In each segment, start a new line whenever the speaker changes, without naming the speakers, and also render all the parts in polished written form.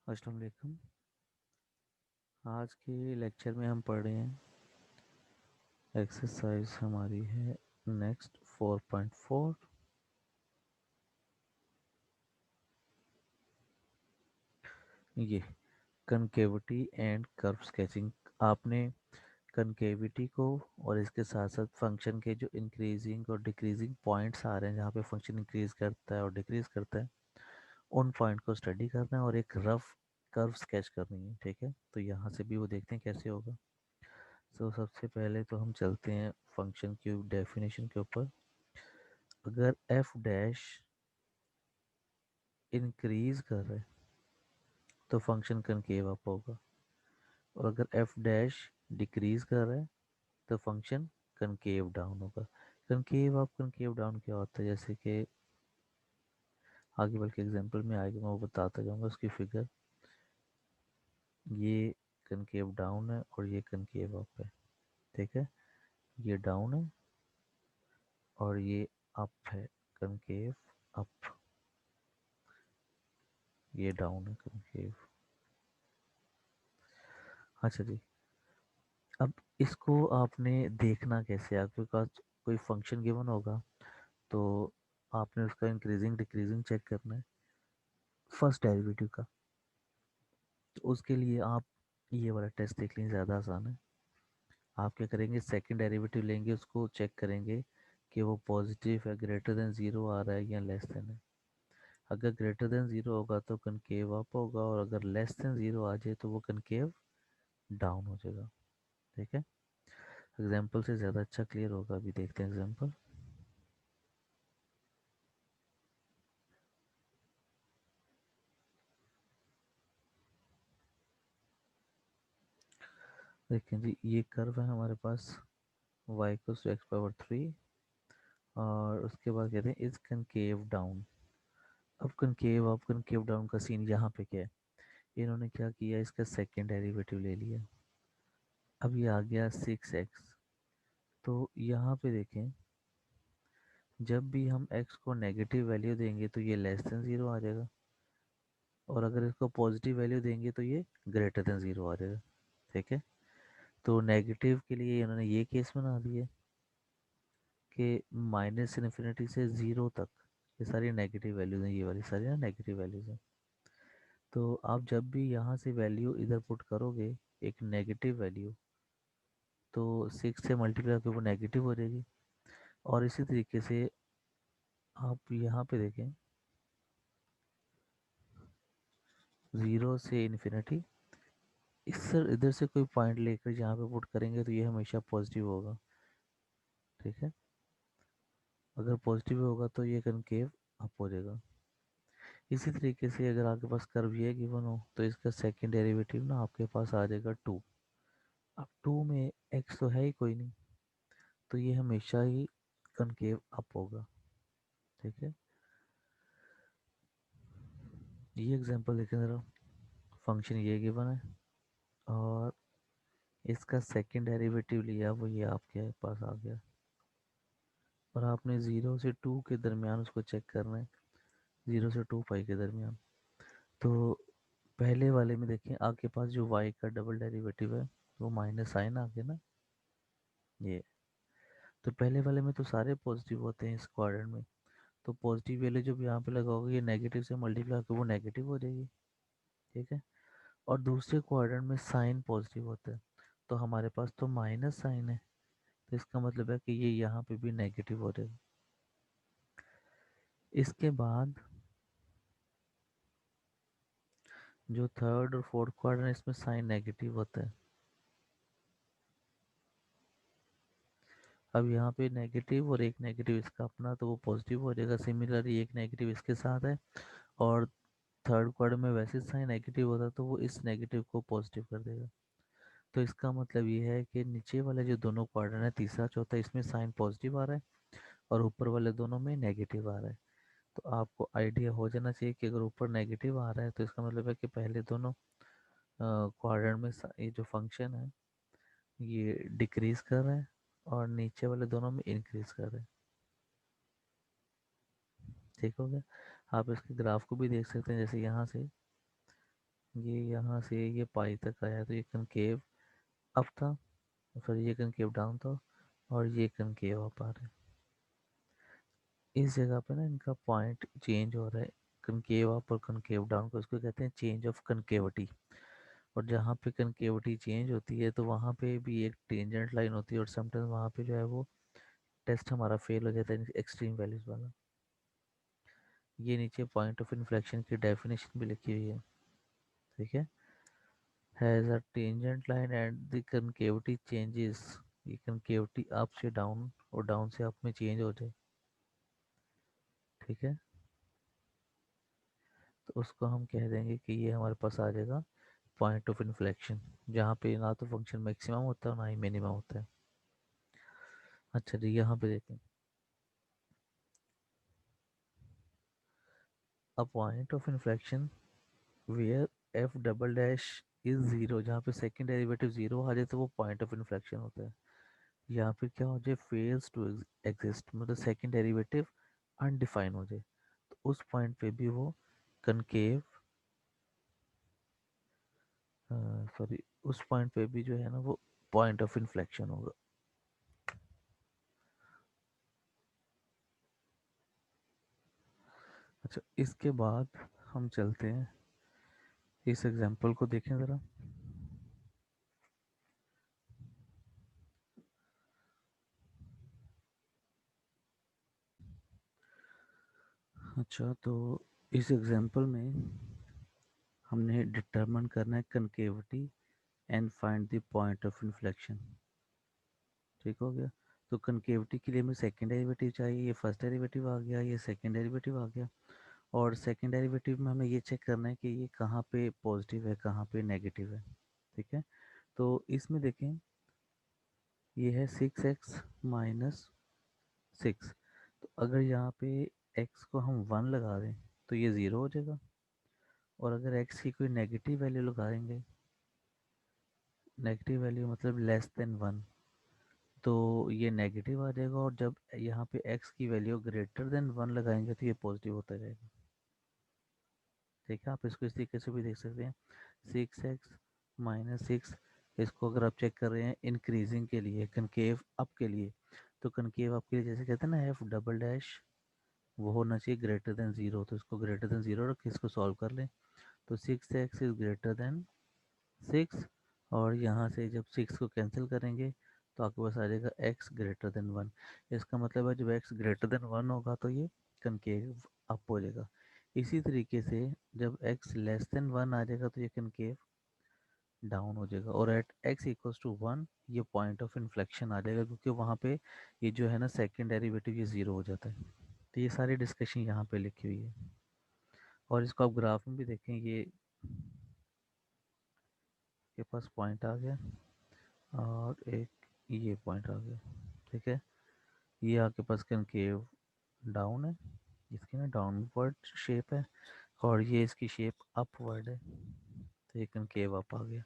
अस्सलाम वालेकुम। आज के लेक्चर में हम पढ़ रहे हैं एक्सरसाइज हमारी है नेक्स्ट 4.4। ये कनकेविटी एंड कर्व स्केचिंग। आपने कनकेविटी को और इसके साथ साथ फंक्शन के जो इंक्रीजिंग और डिक्रीजिंग पॉइंट्स आ रहे हैं जहाँ पे फंक्शन इंक्रीज करता है और डिक्रीज करता है उन पॉइंट को स्टडी करना है और एक रफ कर्व स्केच करनी है। ठीक है, तो यहाँ से भी वो देखते हैं कैसे होगा। सबसे पहले तो हम चलते हैं फंक्शन की डेफिनेशन के ऊपर। अगर एफ डैश इंक्रीज कर रहा है तो फंक्शन कनकेव अप होगा, और अगर एफ डैश डिक्रीज कर रहा है तो फंक्शन कनकेव डाउन होगा। कनकेव अप कनकेव डाउन क्या होता है, जैसे कि आगे बल्कि एग्जांपल में आएगा, मैं वो बताता जाऊंगा उसकी फिगर। ये कनकेव डाउन है और ये कनकेव अप है। ठीक है, ये डाउन है और ये अप है, कनकेव अप। ये डाउन है, कनकेव। अच्छा जी, अब इसको आपने देखना कैसे, आपके पास कोई फंक्शन गिवन होगा तो आपने उसका इंक्रीजिंग डिक्रीजिंग चेक करना है फर्स्ट डेरिवेटिव का। तो उसके लिए आप ये वाला टेस्ट देख लेंगे, ज़्यादा आसान है। आप क्या करेंगे, सेकंड डेरिवेटिव लेंगे, उसको चेक करेंगे कि वो पॉजिटिव है, ग्रेटर देन ज़ीरो आ रहा है या लेस देन है। अगर ग्रेटर देन ज़ीरो होगा तो कनकेव अप होगा, और अगर लेस देन ज़ीरो आ जाए तो वो कनकेव डाउन हो जाएगा। ठीक है, एग्जाम्पल से ज़्यादा अच्छा क्लियर होगा। अभी देखते हैं एग्जाम्पल। देखें जी, ये कर्व है हमारे पास y equals to x power 3, और उसके बाद कहते हैं इज कनकेव डाउन। अब कनकेव डाउन का सीन यहाँ पे क्या है, इन्होंने क्या किया, इसका सेकेंड डेरिवेटिव ले लिया। अब ये आ गया 6x। तो यहाँ पे देखें, जब भी हम x को नेगेटिव वैल्यू देंगे तो ये लेस देन ज़ीरो आ जाएगा, और अगर इसको पॉजिटिव वैल्यू देंगे तो ये ग्रेटर देन ज़ीरो आ जाएगा। ठीक है, तो नेगेटिव के लिए इन्होंने ये केस बना दिया कि माइनस इन्फिनिटी से ज़ीरो तक ये सारी नेगेटिव वैल्यूज़ हैं, ये वाली सारी ना नेगेटिव वैल्यूज़ हैं। तो आप जब भी यहाँ से वैल्यू इधर पुट करोगे, एक नेगेटिव वैल्यू, तो 6 से मल्टीप्लाई करके वो नेगेटिव हो जाएगी। और इसी तरीके से आप यहाँ पे देखें, ज़ीरो से इन्फिनिटी, इस इधर से कोई पॉइंट लेकर जहाँ पे पुट करेंगे तो ये हमेशा पॉजिटिव होगा। ठीक है, अगर पॉजिटिव होगा तो ये कनकेव अप हो जाएगा। इसी तरीके से अगर आपके पास कर्व ये गिवन हो तो इसका सेकंड डेरिवेटिव ना आपके पास आ जाएगा 2। अब 2 में x तो है ही कोई नहीं, तो ये हमेशा ही कनकेव अप होगा। ठीक है, ये एग्जांपल देखें ज़रा। फंक्शन ये गिवन है और इसका सेकंड डेरिवेटिव लिया, वो ये आपके पास आ गया, और आपने 0 से 2 के दरमियान उसको चेक करना है, 0 से 2 पाई के दरमियान। तो पहले वाले में देखें, आपके पास जो y का डबल डेरिवेटिव है वो माइनस साइन आ गया ना, ये। तो पहले वाले में तो सारे पॉजिटिव होते हैं इस क्वाड्रेंट में, तो पॉजिटिव वैल्यू जब यहाँ पे लगाओगे ये नेगेटिव से मल्टीप्लाई करके वो नेगेटिव हो जाएगी। ठीक है, और दूसरे क्वाड्रेंट में साइन पॉजिटिव होता है, तो हमारे पास तो माइनस साइन है, तो इसका मतलब है कि ये यहाँ पे भी नेगेटिव हो जाएगा। इसके बाद जो थर्ड और फोर्थ क्वाड्रेंट, इसमें साइन नेगेटिव होता है। अब यहाँ पे नेगेटिव और एक नेगेटिव इसका अपना, तो वो पॉजिटिव हो जाएगा। सिमिलरली एक नेगेटिव इसके साथ है, और थर्ड क्वाड्रेंट में वैसे साइन नेगेटिव होता है तो वो इस नेगेटिव को पॉजिटिव कर देगा। तो इसका मतलब ये है कि नीचे वाले जो दोनों क्वाड्रेंट है, तीसरा चौथा, इसमें साइन पॉजिटिव आ रहा है और ऊपर वाले दोनों में नेगेटिव आ रहा है। तो आपको आइडिया हो जाना चाहिए कि अगर ऊपर नेगेटिव आ रहा है तो इसका मतलब है कि पहले दोनों क्वाड्रेंट में ये जो फंक्शन है ये डिक्रीज कर रहा है, और नीचे वाले दोनों में इंक्रीज कर रहा है। ठीक हो गया। आप इसके ग्राफ को भी देख सकते हैं, जैसे यहाँ से ये यहाँ से ये पाई तक आया तो ये कनकेव अप था, फिर ये कनकेव डाउन था, और ये कनकेव अप आ रहा है। इस जगह पे ना इनका पॉइंट चेंज हो रहा है, कनकेव अप और कनकेव डाउन को, इसको कहते हैं चेंज ऑफ कनकेविटी। और जहाँ पे कनकेविटी चेंज होती है तो वहाँ पे भी एक टेंजेंट लाइन होती है, और समटाइम्स वहाँ पे जो है वो टेस्ट हमारा फेल हो जाता है एक्सट्रीम वैल्यूज वाला। ये नीचे पॉइंट ऑफ इन्फ्लेक्शन की डेफिनेशन भी लिखी हुई है, ठीक है। Has a tangent line and the concavity changes, ये कनकेविटी अप से डाउन और डाउन से अप में चेंज हो जाए, ठीक है। तो उसको हम कह देंगे कि ये हमारे पास आ जाएगा पॉइंट ऑफ इन्फ्लेक्शन, जहाँ पे ना तो फंक्शन मैक्सिमम होता है ना ही मिनिमम होता है। अच्छा जी, यहाँ पे देखें, a point of inflection where f double dash is zero, जहाँ पे सेकंड डेरिवेटिव ज़ीरो आ जाए तो वो पॉइंट ऑफ इन्फ्लेक्शन होता है। यहाँ पे क्या हो जाए, फेल्स टू एग्जिस्ट, मतलब सेकंड डेरिवेटिव अनडिफाइन हो जाए, तो उस पॉइंट पे भी वो कनकेव, सॉरी, उस पॉइंट पे भी जो है ना वो पॉइंट ऑफ इन्फ्लेक्शन होगा। अच्छा, इसके बाद हम चलते हैं, इस एग्जांपल को देखें ज़रा। अच्छा, तो इस एग्जांपल में हमने डिटरमिन करना है concavity and find the point of inflection, ठीक हो गया। तो कनकेविटी के लिए हमें सेकेंड डेरिवेटिव चाहिए, ये फर्स्ट डेरिवेटिव आ गया, ये सेकेंड डेरिवेटिव आ गया। और सेकेंड डेरिवेटिव में हमें ये चेक करना है कि ये कहाँ पे पॉजिटिव है कहाँ पे नेगेटिव है, ठीक है। तो इसमें देखें, ये है 6x माइनस 6, तो अगर यहाँ पे x को हम 1 लगा दें तो ये 0 हो जाएगा, और अगर x की कोई नेगेटिव वैल्यू लगाएंगे, नेगेटिव वैल्यू मतलब लेस देन 1, तो ये नेगेटिव आ जाएगा, और जब यहाँ पे x की वैल्यू ग्रेटर देन 1 लगाएंगे तो ये पॉजिटिव होता जाएगा, ठीक है। आप इसको इस तरीके से भी देख सकते हैं, 6x माइनस 6, इसको अगर आप चेक कर रहे हैं इंक्रीजिंग के लिए, कनकेव अप के लिए, तो कनकेव अप के लिए जैसे कहते हैं ना एफ डबल डैश, वो होना चाहिए ग्रेटर देन ज़ीरो, तो इसको ग्रेटर देन ज़ीरो रख के इसको सॉल्व कर लें। तो 6x इज़ ग्रेटर देन 6, और यहाँ से जब 6 को कैंसिल करेंगे तो आपके पास आ जाएगा x ग्रेटर देन 1। इसका मतलब है जब x ग्रेटर देन 1 होगा तो ये कनकेव अप हो जाएगा। इसी तरीके से जब x लेस देन 1 आ जाएगा तो ये कनकेव डाउन हो जाएगा, और एट x इक्वल्स टू 1 ये पॉइंट ऑफ इन्फ्लेक्शन आ जाएगा, क्योंकि वहाँ पे ये जो है ना सेकेंड डेरिवेटिव ये ज़ीरो हो जाता है। तो ये सारी डिस्कशन यहाँ पे लिखी हुई है, और इसको आप ग्राफ में भी देखें, ये के पास पॉइंट आ गया, और एक ये पॉइंट आ गया, ठीक है। ये आपके पास कनकेव डाउन है, इसकी ना डाउनवर्ड शेप है, और ये इसकी शेप अपवर्ड है, तो ये कनकेव अप आ गया,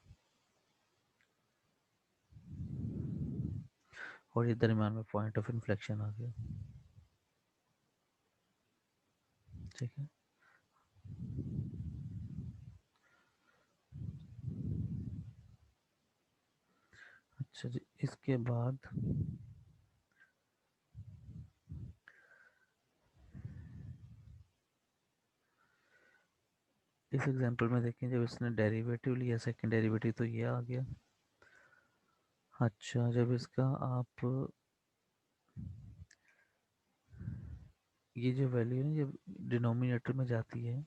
और ये दरमियान में पॉइंट ऑफ इन्फ्लेक्शन आ गया, ठीक है। अच्छा जी, इसके बाद इस एग्जांपल में देखें, जब इसने डेरिवेटिव लिया सेकंड डेरिवेटिव तो ये आ गया। अच्छा, जब इसका आप ये जो वैल्यू है ना जब डिनोमिनेटर में जाती है,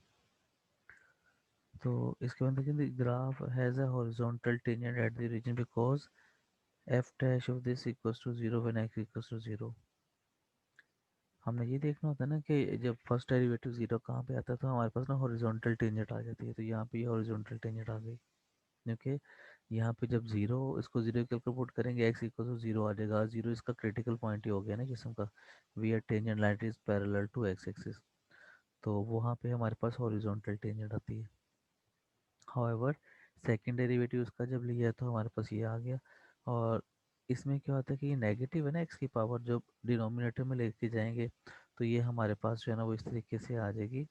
तो इसके बाद देखें, graph has a horizontal tangent at the region because f dash of this equals to zero when x equals to zero. हमने ये देखना होता है ना कि जब फर्स्ट डेरिवेटिव जीरो कहाँ पे आता है तो हमारे पास ना हॉरिजॉन्टल टेंजेंट आ जाती है, तो यहाँ पे ये हॉरिजॉन्टल टेंजेंट आ गई, क्योंकि यहाँ पे जब जीरो, इसको जीरो के पुट करेंगे एक्स इक्वल टू जीरो आ जाएगा, जीरो इसका क्रिटिकल पॉइंट ही हो गया ना जिसम का, we are tangent line is parallel to x axis, तो वहाँ पे हमारे पास हॉरिजॉन्टल टेंजेंट आती है। हाउएवर सेकंड डेरिवेटिव उसका जब लिया तो हमारे पास ये आ गया, और इसमें क्या होता है कि ये नेगेटिव है ना एक्स की पावर, जब डिनोमिनेटर में लेके जाएंगे तो ये हमारे पास जो है ना वो इस तरीके से आ जाएगी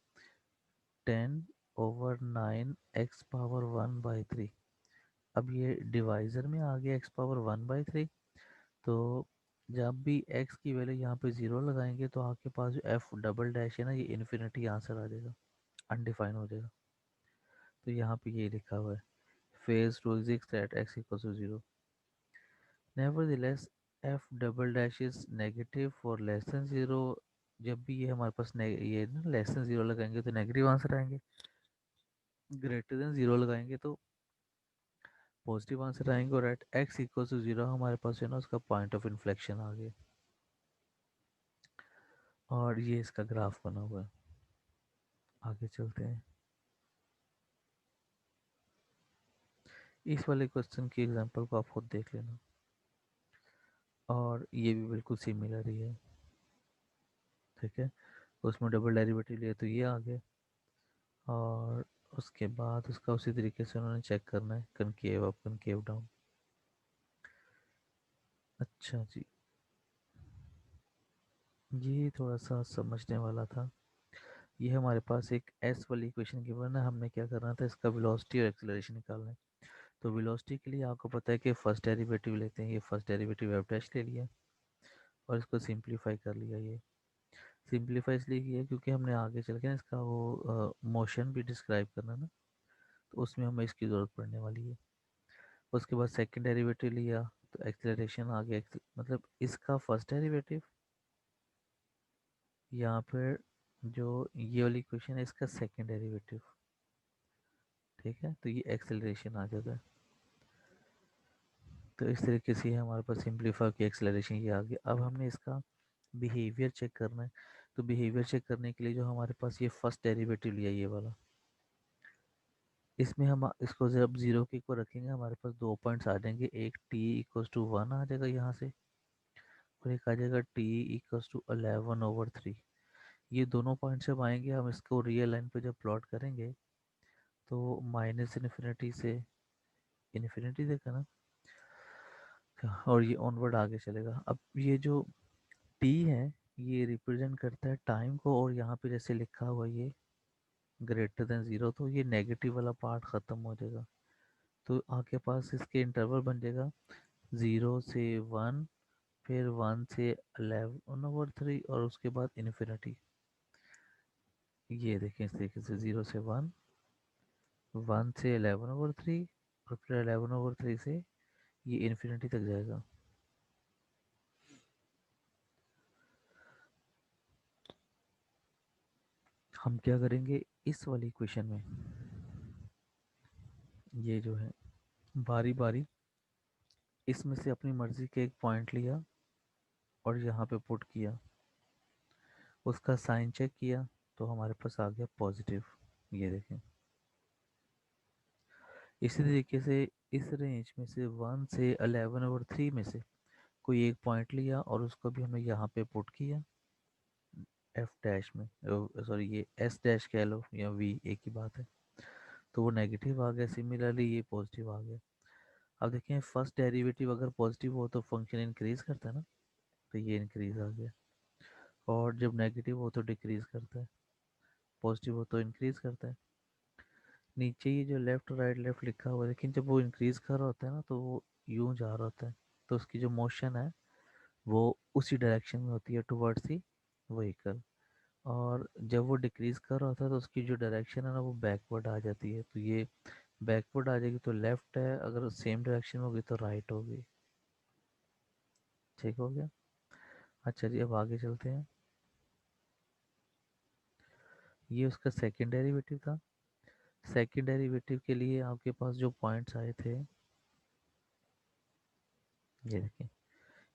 10 ओवर 9 x⁻1/3। अब ये डिवाइज़र में आ गया x⁻1/3। तो जब भी x की वैल्यू यहाँ पे 0 लगाएंगे तो आपके पास जो f डबल डैश है ना, ये इन्फिनिटी आंसर आ जाएगा, अनडिफाइन हो जाएगा। तो यहाँ पे ये लिखा हुआ है phase to exist at x equals to 0। Nevertheless, f double dash is negative for less than 0। जब भी ये हमारे पास ये ना लेस देन 0 लगाएंगे तो नेगेटिव आंसर आएंगे, ग्रेटर देन 0 लगाएंगे तो पॉजिटिव आंसर आएंगे, और एट x इक्वल टू 0 हमारे पास है ना उसका पॉइंट ऑफ इन्फ्लेक्शन आ गया। और ये इसका ग्राफ बना हुआ है। आगे चलते हैं। इस वाले क्वेश्चन की एग्जांपल को आप खुद देख लेना, और ये भी बिल्कुल सिमिलर ही है। ठीक है, उसमें डबल डेरिवेटिव लिया तो ये आ गया, और उसके बाद उसका उसी तरीके से उन्होंने चेक करना है कनकेव अप कनकेव डाउन। अच्छा जी, ये थोड़ा सा समझने वाला था। ये हमारे पास एक एस वाली इक्वेशन गिवन है, हमने क्या करना था, इसका वेलोसिटी और एक्सेलरेशन निकालना है। तो वेलोसिटी के लिए आपको पता है कि फर्स्ट डेरिवेटिव लेते हैं, ये फर्स्ट डेरिवेटिव एफ डैश ले लिया और इसको सिंप्लीफाई कर लिया। ये सिंप्लीफाई इसलिए किया क्योंकि हमने आगे चल के ना इसका वो मोशन भी डिस्क्राइब करना ना, तो उसमें हमें इसकी ज़रूरत पड़ने वाली है। उसके बाद सेकंड डेरिवेटिव लिया तो एक्सेलरेशन आ गया, मतलब इसका फर्स्ट डेरिवेटिव, यहाँ पर जो ये वाली इक्वेशन है इसका सेकंड डेरिवेटिव। ठीक है, तो ये एक्सेलरेशन आ जाता है। तो इस तरीके से हमारे पास सिंप्लीफाई की एक्सेलरेशन ये आ गया। अब हमने इसका बिहेवियर चेक करना है। तो बिहेवियर चेक करने के लिए जो हमारे पास ये फर्स्ट डेरिवेटिव लिया ये वाला, इसमें हम इसको जब जीरो के इक्वल रखेंगे हमारे पास दो पॉइंट्स आ जाएंगे, एक टी इक्वल्स टू 1 आ जाएगा यहाँ से, और एक आ जाएगा टी इक्वल्स टू 11/3। ये दोनों पॉइंट्स जब आएंगे हम इसको रियल लाइन पे जब प्लॉट करेंगे तो माइनस इन्फिनिटी से इन्फिनिटी देखा ना, और ये ऑनवर्ड आगे चलेगा। अब ये जो टी है ये रिप्रेजेंट करता है टाइम को, और यहाँ पे जैसे लिखा हुआ ये ग्रेटर देन 0, तो ये नेगेटिव वाला पार्ट ख़त्म हो जाएगा। तो आपके पास इसके इंटरवल बन जाएगा 0 से 1, फिर 1 से 11/3, और उसके बाद इन्फिनिटी। ये देखें इस तरीके से 0 से 1, 1 से 11/3, और फिर 11/3 से ये इन्फिनिटी तक जाएगा। हम क्या करेंगे इस वाली इक्वेशन में, ये जो है बारी बारी इसमें से अपनी मर्जी के एक पॉइंट लिया और यहाँ पे पुट किया, उसका साइन चेक किया तो हमारे पास आ गया पॉजिटिव। ये देखें, इसी तरीके से इस रेंज में से 1 से 11/3 में से कोई एक पॉइंट लिया और उसको भी हमने यहाँ पे पुट किया एफ डैश में, सॉरी ये एस डैश कह लो या वी, एक ही बात है। तो वो नेगेटिव आ गया, सिमिलरली ये पॉजिटिव आ गया। अब देखें फर्स्ट डेरिवेटिव अगर पॉजिटिव हो तो फंक्शन इंक्रीज करता है ना, तो ये इंक्रीज आ गया, और जब नेगेटिव हो तो डिक्रीज करता है, पॉजिटिव हो तो इंक्रीज करता है। नीचे ये जो लेफ्ट लिखा हुआ है, लेकिन जब वो इंक्रीज कर रहा होता है ना तो वो यूं जा रहा होता है, तो उसकी जो मोशन है वो उसी डायरेक्शन में होती है टुवर्ड्स दी व्हीकल। और जब वो डिक्रीज कर रहा होता है तो उसकी जो डायरेक्शन है ना वो बैकवर्ड आ जाती है, तो ये बैकवर्ड आ जाएगी तो लेफ्ट है, अगर सेम डायरेक्शन में होगी तो राइट होगी। ठीक हो गया। अच्छा जी, अब आगे चलते हैं। ये उसका सेकेंड डेरिवेटिव था। सेकेंड डेरिवेटिव के लिए आपके पास जो पॉइंट्स आए थे, ये देखिए,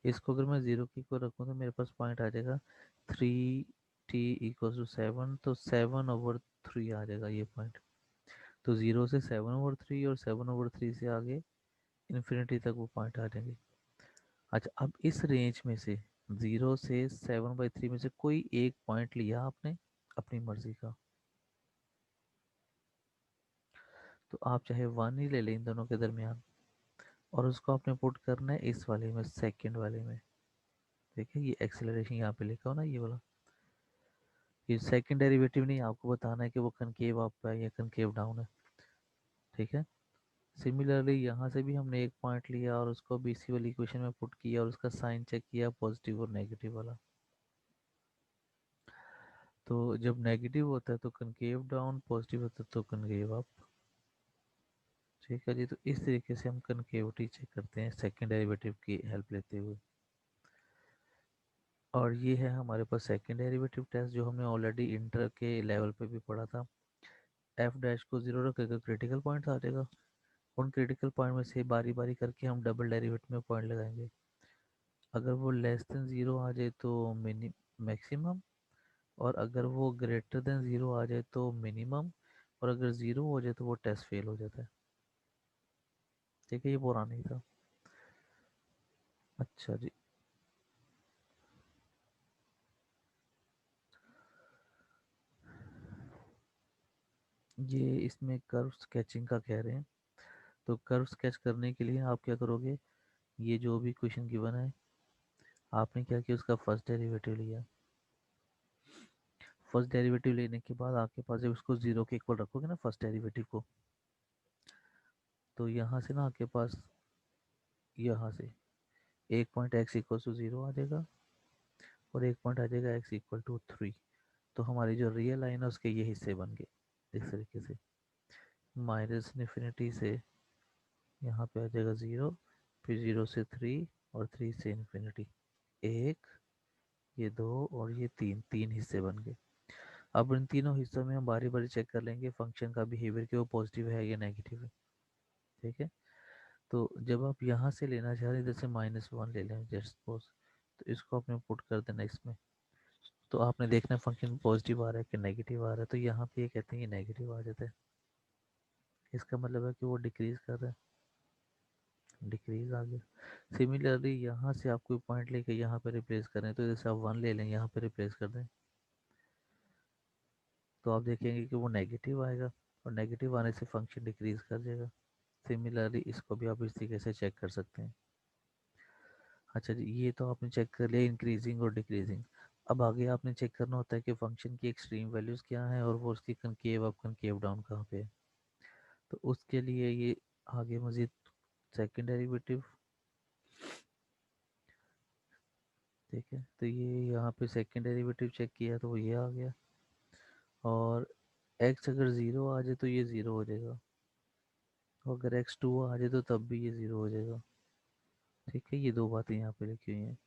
इसको अगर मैं ज़ीरो की को रखूँ तो मेरे पास पॉइंट आ जाएगा 3t = 7, तो 7/3 आ जाएगा ये पॉइंट। तो 0 से 7/3 और 7/3 से आगे इन्फिनिटी तक वो पॉइंट आ जाएंगे। अच्छा, अब इस रेंज में से 0 से 7/3 में से कोई एक पॉइंट लिया आपने अपनी मर्जी का, तो आप चाहे 1 ही ले लें इन दोनों के दरमियान, और उसको आपने पुट करना है इस वाले में, सेकंड वाले में। देखिए ये एक्सेलरेशन यहाँ पे लिखा हो ना, ये वाला, ये सेकंड डेरिवेटिव नहीं, आपको बताना है कि वो कनकेव अप है या कनकेव डाउन है। ठीक है। सिमिलरली यहाँ से भी हमने एक पॉइंट लिया और उसको बी सी वाली इक्वेशन में पुट किया और उसका साइन चेक किया पॉजिटिव और नेगेटिव वाला। तो जब नेगेटिव होता है तो कनकेव डाउन, पॉजिटिव होता है तो कनकेव अप। ठीक है जी। तो इस तरीके से हम कनकेविटी चेक करते हैं सेकेंड डेरिवेटिव की हेल्प लेते हुए। और ये है हमारे पास सेकेंड डेरिवेटिव टेस्ट जो हमने ऑलरेडी इंटर के लेवल पे भी पढ़ा था। एफ डैश को जीरो रखेगा, क्रिटिकल पॉइंट आ जाएगा। उन क्रिटिकल पॉइंट में से बारी बारी करके हम डबल डेरिवेटिव में पॉइंट लगाएंगे। अगर वो लेस देन ज़ीरो आ जाए तो मिनी मैक्सिमम, और अगर वो ग्रेटर देन ज़ीरो आ जाए तो मिनिमम, और अगर ज़ीरो हो जाए तो वो टेस्ट फेल हो जाता है। ठीक है, ये पुराना ही था। अच्छा जी। ये इसमें कर्व स्केचिंग का कह रहे हैं। तो कर्व स्केच करने के लिए आप क्या करोगे, ये जो भी क्वेश्चन गिवन है, आपने क्या किया, उसका फर्स्ट डेरिवेटिव लिया। फर्स्ट डेरिवेटिव लेने के बाद आपके पास जब उसको जीरो के इक्वल रखोगे ना फर्स्ट डेरिवेटिव को, तो यहाँ से ना आपके पास यहाँ से एक point x equal to zero आ जाएगा और एक पॉइंट आ जाएगा एक्स इक्वल टू थ्री। तो हमारी जो रियल लाइन है उसके ये हिस्से बन गए इस तरीके से। माइनस इन्फिनिटी से यहाँ पे आ जाएगा ज़ीरो, फिर ज़ीरो से थ्री, और थ्री से इन्फिनिटी। एक, ये दो, और ये तीन, तीन हिस्से बन गए। अब इन तीनों हिस्सों में हम बारी बारी चेक कर लेंगे फंक्शन का बिहेवियर कि वो पॉजिटिव है या नेगेटिव है। ठीक है। तो जब आप यहाँ से लेना चाह रहे हैं, जैसे माइनस वन ले लें जस्ट सपोज, तो इसको आपने पुट कर देना इसमें। तो आपने देखना फंक्शन पॉजिटिव आ रहा है कि नेगेटिव आ रहा है। तो यहाँ पे ये कहते हैं ये नेगेटिव आ जाता है, इसका मतलब है कि वो डिक्रीज कर रहा है, डिक्रीज आ गया। सिमिलरली यहाँ से आप कोई पॉइंट लेके यहाँ पे रिप्लेस करें, तो जैसे आप वन ले लें यहाँ पे रिप्लेस कर दें, तो आप देखेंगे कि वो नेगेटिव आएगा, और नेगेटिव आने से फंक्शन डिक्रीज कर जाएगा। सिमिलरली इसको भी आप इस तरीके से चेक कर सकते हैं। अच्छा जी, ये तो आपने चेक कर लिया इंक्रीजिंग और डिक्रीजिंग। अब आगे आपने चेक करना होता है कि फंक्शन की एक्सट्रीम वैल्यूज़ क्या है और वो उसकी कनकेव अप कनकेव डाउन कहाँ पे है। तो उसके लिए ये आगे मज़ीद सेकंड डेरिवेटिव। ठीक है, तो ये यहाँ पे सेकंड डेरिवेटिव चेक किया तो वो ये आ गया। और एक्स अगर ज़ीरो आ जाए तो ये ज़ीरो हो जाएगा, और अगर एक्स टू आ जाए तो तब भी ये ज़ीरो हो जाएगा। ठीक है, ये दो बातें यहाँ पे लिखी हुई हैं।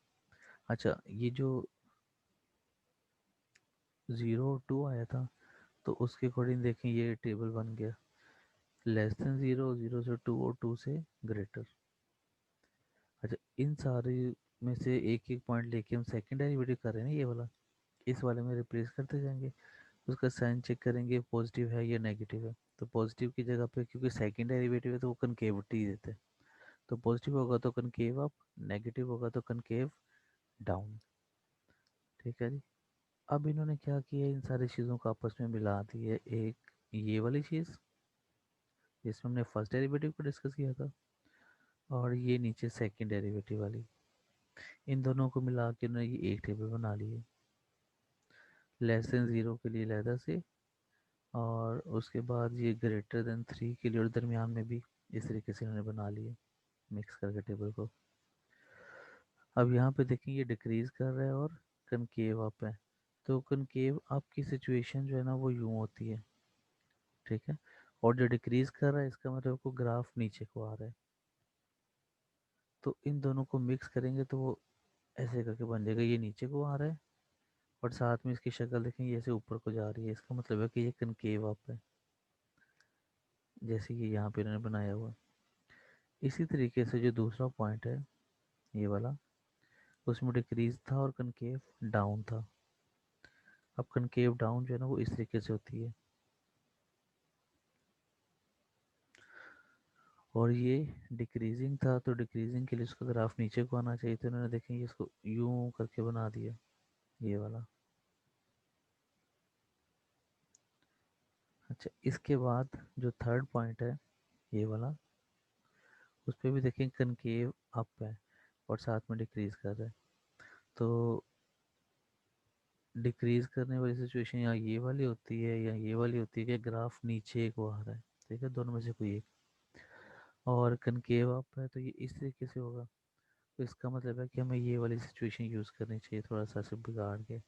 अच्छा, ये जो ज़ीरो टू आया था, तो उसके अकॉर्डिंग देखें ये टेबल बन गया। लेस देन ज़ीरो, ज़ीरो से टू, और टू से ग्रेटर। अच्छा, इन सारे में से एक एक पॉइंट लेके हम सेकंड डेरिवेटिव कर रहे हैं ना, ये वाला इस वाले में रिप्लेस करते जाएंगे। उसका साइन चेक करेंगे पॉजिटिव है या नेगेटिव है। तो पॉजिटिव की जगह पे क्योंकि सेकंड डेरिवेटिव है तो वो कनकेविटी देते हैं, तो पॉजिटिव होगा तो कनकेव अप, नेगेटिव होगा तो कनकेव डाउन। ठीक है जी। अब इन्होंने क्या किया, इन सारी चीज़ों को आपस में मिला दी है एक ये वाली चीज़ जिसमें हमने फर्स्ट डेरिवेटिव को डिस्कस किया था, और ये नीचे सेकंड डेरिवेटिव वाली। इन दोनों को मिला के उन्होंने ये एक टेबल बना ली है। लेस देन ज़ीरो के लिए लहदा से, और उसके बाद ये ग्रेटर देन थ्री के लिए, और दरमियान में भी इस तरीके से इन्होंने बना लिए मिक्स करके टेबल को। अब यहाँ पे देखें ये डिक्रीज कर रहा है और कनकेव अप है। तो कनकेव अप की सिचुएशन जो है ना वो यूँ होती है। ठीक है। और जो डिक्रीज कर रहा है इसका मतलब को ग्राफ नीचे को आ रहा है। तो इन दोनों को मिक्स करेंगे तो वो ऐसे करके बन जाएगा, ये नीचे को आ रहा है और साथ में इसकी शक्ल देखेंगे ऐसे ऊपर को जा रही है। इसका मतलब है कि ये कनकेव अप है, जैसे कि यहाँ पे इन्होंने बनाया हुआ। इसी तरीके से जो दूसरा पॉइंट है ये वाला, उसमें डिक्रीज था और कनकेव डाउन था। अब कनकेव डाउन जो है ना वो इस तरीके से होती है, और ये डिक्रीजिंग था तो डिक्रीजिंग के लिए इसका ग्राफ नीचे को आना चाहिए, तो इन्होंने देखेंगे इसको यूं करके बना दिया ये वाला। अच्छा, इसके बाद जो थर्ड पॉइंट है ये वाला, उस पर भी देखें कनकेव अप है और साथ में डिक्रीज कर रहा है। तो डिक्रीज करने वाली सिचुएशन या ये वाली होती है या ये वाली होती है कि ग्राफ नीचे को आ रहा है, ठीक है, दोनों में से कोई एक। और कनकेव अप है तो ये इस तरीके से होगा। तो इसका मतलब है कि हमें ये वाली सिचुएशन यूज़ करनी चाहिए थोड़ा सा से बिगाड़ के।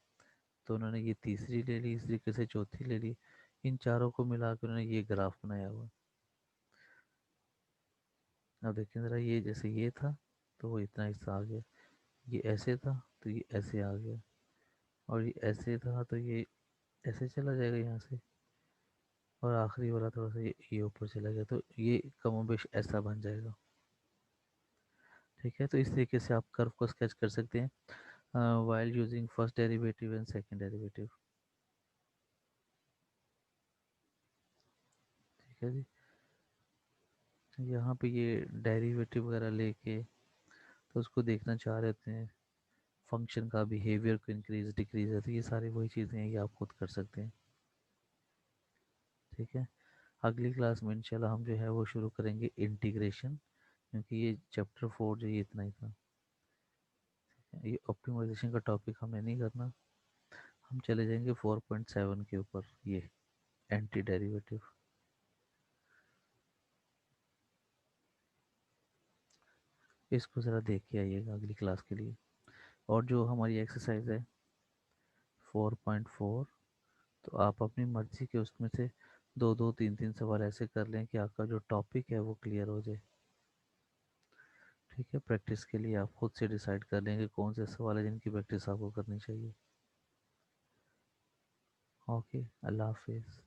तो उन्होंने ये तीसरी ले ली, इस तरीके से चौथी ले ली, इन चारों को मिला के उन्होंने ये ग्राफ बनाया हुआ। अब देखिए ज़रा, ये जैसे ये था तो वो इतना हिस्सा आ गया, ये ऐसे था तो ये ऐसे आ गया, और ये ऐसे था तो ये ऐसे चला जाएगा यहाँ से, और आखिरी वाला थोड़ा सा ये ऊपर चला गया, तो ये कमोबेश ऐसा बन जाएगा। ठीक है, तो इस तरीके से आप कर्व को स्केच कर सकते हैं while using first derivative and second derivative. ठीक है जी। यहाँ पे ये डेरिवेटिव वगैरह लेके तो उसको देखना चाह रहे थे, फंक्शन का बिहेवियर को इंक्रीज डिक्रीज है, तो ये सारी वही चीज़ें हैं, ये आप खुद कर सकते हैं। ठीक है, अगली क्लास में इंशाल्लाह हम जो है वो शुरू करेंगे इंटीग्रेशन, क्योंकि ये चैप्टर 4 जो ये इतना ही था। ये ऑप्टिमाइजेशन का टॉपिक हमें नहीं करना, हम चले जाएंगे 4.7 के ऊपर, ये एंटी डेरिवेटिव। इसको ज़रा देख के आइएगा अगली क्लास के लिए। और जो हमारी एक्सरसाइज है 4.4, तो आप अपनी मर्ज़ी के उसमें से दो दो तीन तीन सवाल ऐसे कर लें कि आपका जो टॉपिक है वो क्लियर हो जाए। ठीक है, प्रैक्टिस के लिए आप खुद से डिसाइड कर लें कि कौन से सवाल है जिनकी प्रैक्टिस आपको करनी चाहिए। ओके, अल्लाह हाफिज़।